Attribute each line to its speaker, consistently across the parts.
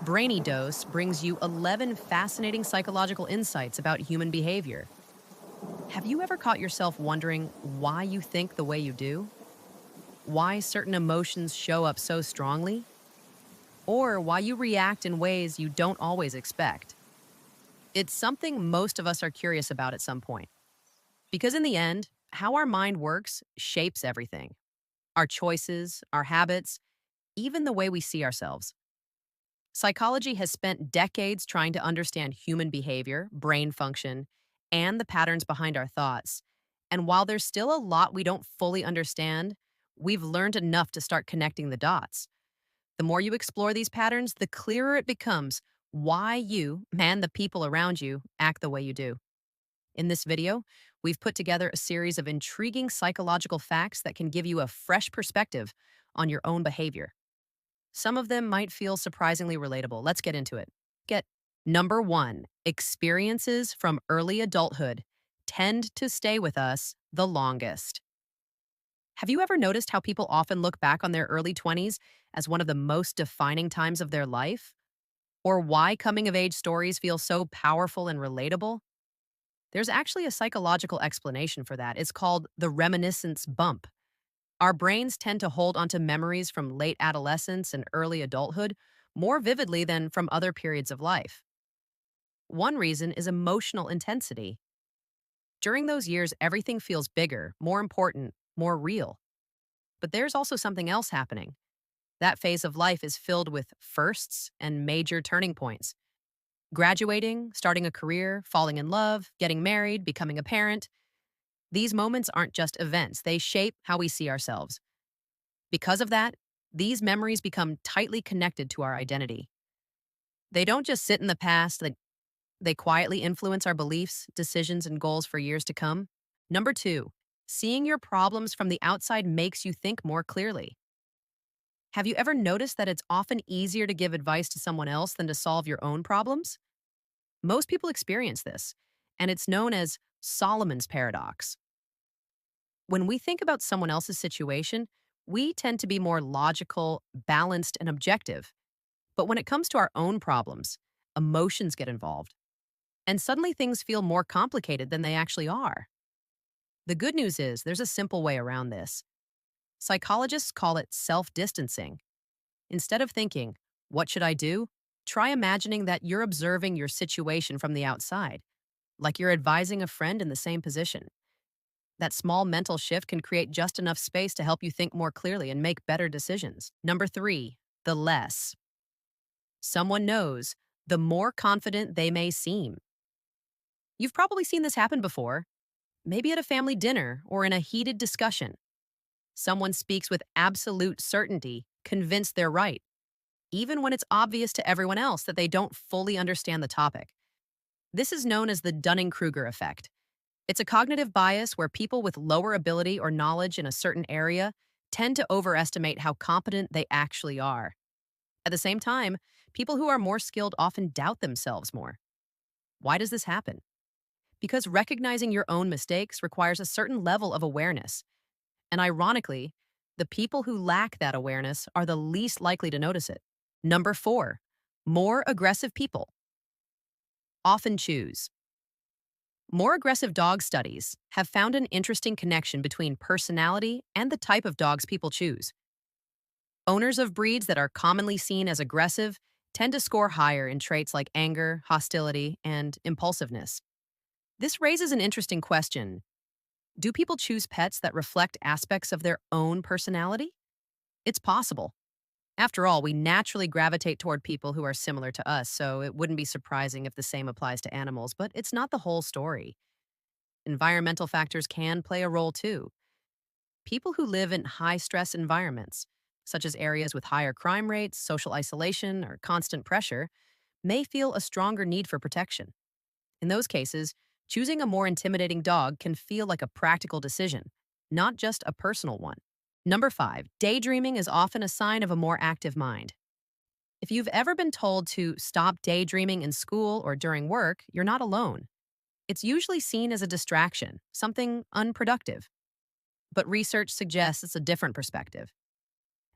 Speaker 1: Brainy Dose brings you 11 fascinating psychological insights about human behavior. Have you ever caught yourself wondering why you think the way you do? Why certain emotions show up so strongly? Or why you react in ways you don't always expect? It's something most of us are curious about at some point. Because in the end, how our mind works shapes everything: our choices, our habits, even the way we see ourselves. Psychology has spent decades trying to understand human behavior, brain function, and the patterns behind our thoughts. And while there's still a lot we don't fully understand, we've learned enough to start connecting the dots. The more you explore these patterns, the clearer it becomes why you and the people around you act the way you do. In this video, we've put together a series of intriguing psychological facts that can give you a fresh perspective on your own behavior. Some of them might feel surprisingly relatable. Let's get into it. Get number one: experiences from early adulthood tend to stay with us the longest. Have you ever noticed how people often look back on their early 20s as one of the most defining times of their life? Or why coming of age stories feel so powerful and relatable? There's actually a psychological explanation for that. It's called the reminiscence bump. Our brains tend to hold onto memories from late adolescence and early adulthood more vividly than from other periods of life. One reason is emotional intensity. During those years, everything feels bigger, more important, more real. But there's also something else happening. That phase of life is filled with firsts and major turning points. Graduating, starting a career, falling in love, getting married, becoming a parent. These moments aren't just events, they shape how we see ourselves. Because of that, these memories become tightly connected to our identity. They don't just sit in the past, they quietly influence our beliefs, decisions, and goals for years to come. Number two, seeing your problems from the outside makes you think more clearly. Have you ever noticed that it's often easier to give advice to someone else than to solve your own problems? Most people experience this, and it's known as Solomon's paradox. When we think about someone else's situation, we tend to be more logical, balanced, and objective. But when it comes to our own problems, emotions get involved, and suddenly things feel more complicated than they actually are. The good news is there's a simple way around this. Psychologists call it self distancing. Instead of thinking, "What should I do?" try imagining that you're observing your situation from the outside, like you're advising a friend in the same position. That small mental shift can create just enough space to help you think more clearly and make better decisions. Number three, the less someone knows, the more confident they may seem. You've probably seen this happen before, maybe at a family dinner or in a heated discussion. Someone speaks with absolute certainty, convinced they're right, even when it's obvious to everyone else that they don't fully understand the topic. This is known as the Dunning-Kruger effect. It's a cognitive bias where people with lower ability or knowledge in a certain area tend to overestimate how competent they actually are. At the same time, people who are more skilled often doubt themselves more. Why does this happen? Because recognizing your own mistakes requires a certain level of awareness. And ironically, the people who lack that awareness are the least likely to notice it. Number four, more aggressive people often choose. More aggressive dog studies have found an interesting connection between personality and the type of dogs people choose. Owners of breeds that are commonly seen as aggressive tend to score higher in traits like anger, hostility, and impulsiveness. This raises an interesting question. Do people choose pets that reflect aspects of their own personality? It's possible. After all, we naturally gravitate toward people who are similar to us, so it wouldn't be surprising if the same applies to animals, but it's not the whole story. Environmental factors can play a role too. People who live in high stress environments, such as areas with higher crime rates, social isolation, or constant pressure, may feel a stronger need for protection. In those cases, choosing a more intimidating dog can feel like a practical decision, not just a personal one. Number five, daydreaming is often a sign of a more active mind. If you've ever been told to stop daydreaming in school or during work, you're not alone. It's usually seen as a distraction, something unproductive. But research suggests it's a different perspective.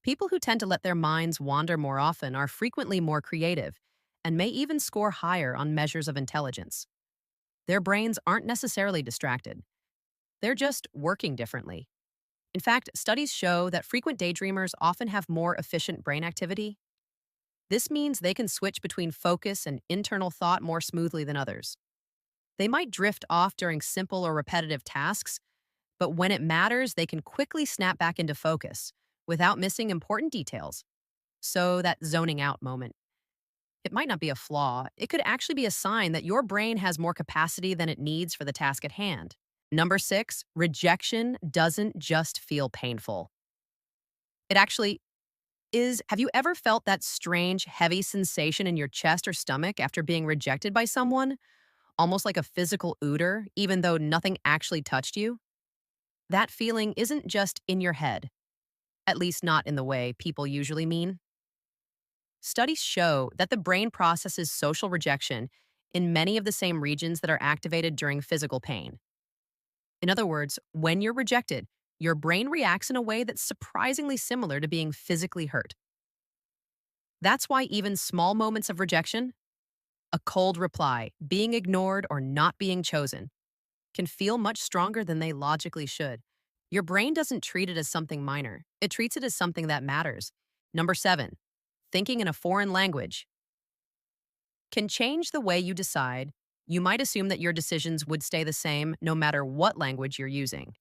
Speaker 1: People who tend to let their minds wander more often are frequently more creative and may even score higher on measures of intelligence. Their brains aren't necessarily distracted, they're just working differently. In fact, studies show that frequent daydreamers often have more efficient brain activity. This means they can switch between focus and internal thought more smoothly than others. They might drift off during simple or repetitive tasks, but when it matters, they can quickly snap back into focus without missing important details. So, that zoning out moment, it might not be a flaw. It could actually be a sign that your brain has more capacity than it needs for the task at hand. Number six, rejection doesn't just feel painful. It actually is. Have you ever felt that strange, heavy sensation in your chest or stomach after being rejected by someone? Almost like a physical odor, even though nothing actually touched you? That feeling isn't just in your head, at least not in the way people usually mean. Studies show that the brain processes social rejection in many of the same regions that are activated during physical pain. In other words, when you're rejected, your brain reacts in a way that's surprisingly similar to being physically hurt. That's why even small moments of rejection, a cold reply, being ignored, or not being chosen, can feel much stronger than they logically should. Your brain doesn't treat it as something minor, it treats it as something that matters. Number seven, thinking in a foreign language can change the way you decide. You might assume that your decisions would stay the same no matter what language you're using.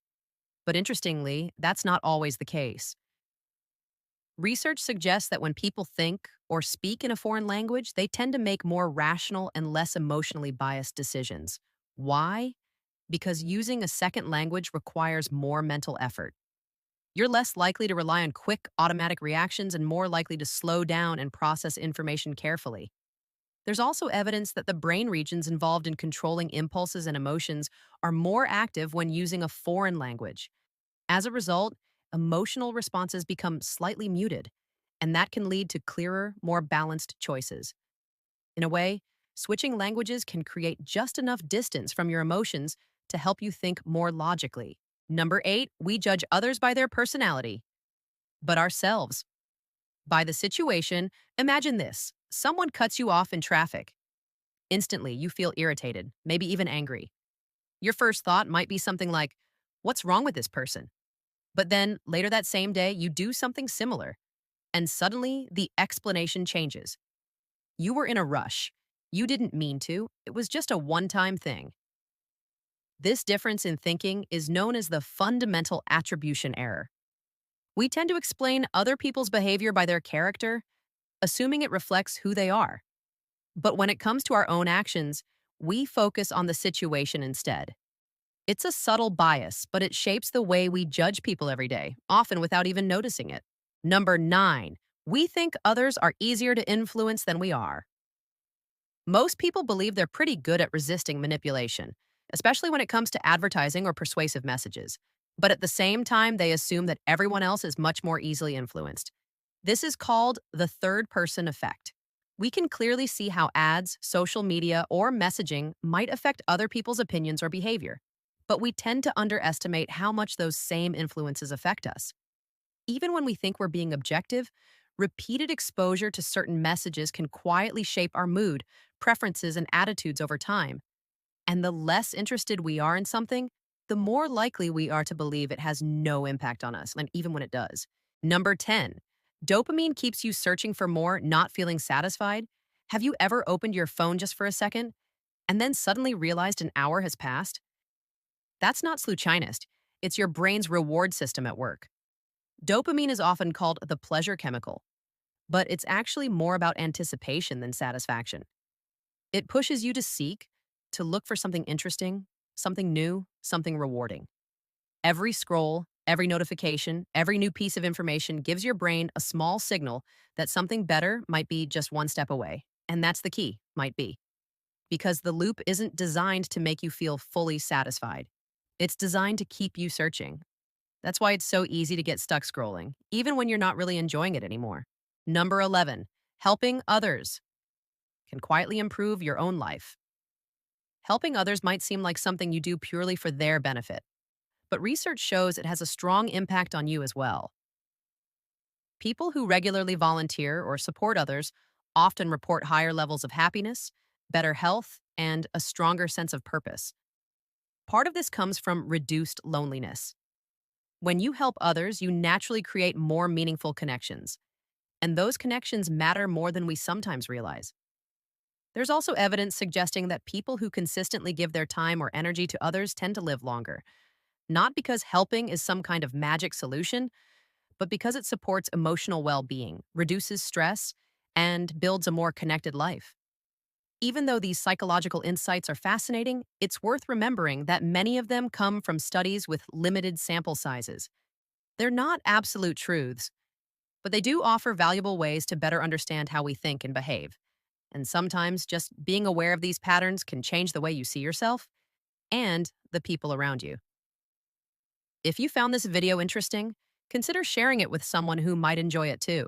Speaker 1: But interestingly, that's not always the case. Research suggests that when people think or speak in a foreign language, they tend to make more rational and less emotionally biased decisions. Why? Because using a second language requires more mental effort. You're less likely to rely on quick, automatic reactions and more likely to slow down and process information carefully. There's also evidence that the brain regions involved in controlling impulses and emotions are more active when using a foreign language. As a result, emotional responses become slightly muted, and that can lead to clearer, more balanced choices. In a way, switching languages can create just enough distance from your emotions to help you think more logically. Number eight, we judge others by their personality, but ourselves by the situation. Imagine this: someone cuts you off in traffic. Instantly, you feel irritated, maybe even angry. Your first thought might be something like, "What's wrong with this person?" But then later that same day, you do something similar, and suddenly the explanation changes. You were in a rush. You didn't mean to. It was just a one time thing. This difference in thinking is known as the fundamental attribution error. We tend to explain other people's behavior by their character, assuming it reflects who they are. But when it comes to our own actions, we focus on the situation instead. It's a subtle bias, but it shapes the way we judge people every day, often without even noticing it. Number nine, we think others are easier to influence than we are. Most people believe they're pretty good at resisting manipulation, especially when it comes to advertising or persuasive messages. But at the same time, they assume that everyone else is much more easily influenced. This is called the third person effect. We can clearly see how ads, social media, or messaging might affect other people's opinions or behavior. But we tend to underestimate how much those same influences affect us. Even when we think we're being objective, repeated exposure to certain messages can quietly shape our mood, preferences, and attitudes over time. And the less interested we are in something, the more likely we are to believe it has no impact on us, and even when it does. Number 10, dopamine keeps you searching for more, not feeling satisfied. Have you ever opened your phone just for a second and then suddenly realized an hour has passed? That's not sluchinist. It's your brain's reward system at work. Dopamine is often called the pleasure chemical, but it's actually more about anticipation than satisfaction. It pushes you to seek, to look for something interesting, something new, something rewarding. Every scroll, every notification, every new piece of information gives your brain a small signal that something better might be just one step away. And that's the key, might be. Because the loop isn't designed to make you feel fully satisfied. It's designed to keep you searching. That's why it's so easy to get stuck scrolling, even when you're not really enjoying it anymore. Number 11, helping others can quietly improve your own life. Helping others might seem like something you do purely for their benefit, but research shows it has a strong impact on you as well. People who regularly volunteer or support others often report higher levels of happiness, better health, and a stronger sense of purpose. Part of this comes from reduced loneliness. When you help others, you naturally create more meaningful connections, and those connections matter more than we sometimes realize. There's also evidence suggesting that people who consistently give their time or energy to others tend to live longer, not because helping is some kind of magic solution, but because it supports emotional well being, reduces stress, and builds a more connected life. Even though these psychological insights are fascinating, it's worth remembering that many of them come from studies with limited sample sizes. They're not absolute truths, but they do offer valuable ways to better understand how we think and behave. And sometimes just being aware of these patterns can change the way you see yourself and the people around you. If you found this video interesting, consider sharing it with someone who might enjoy it too.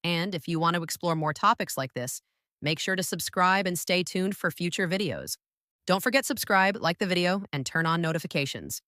Speaker 1: And if you want to explore more topics like this, make sure to subscribe and stay tuned for future videos. Don't forget subscribe, like the video, and turn on notifications.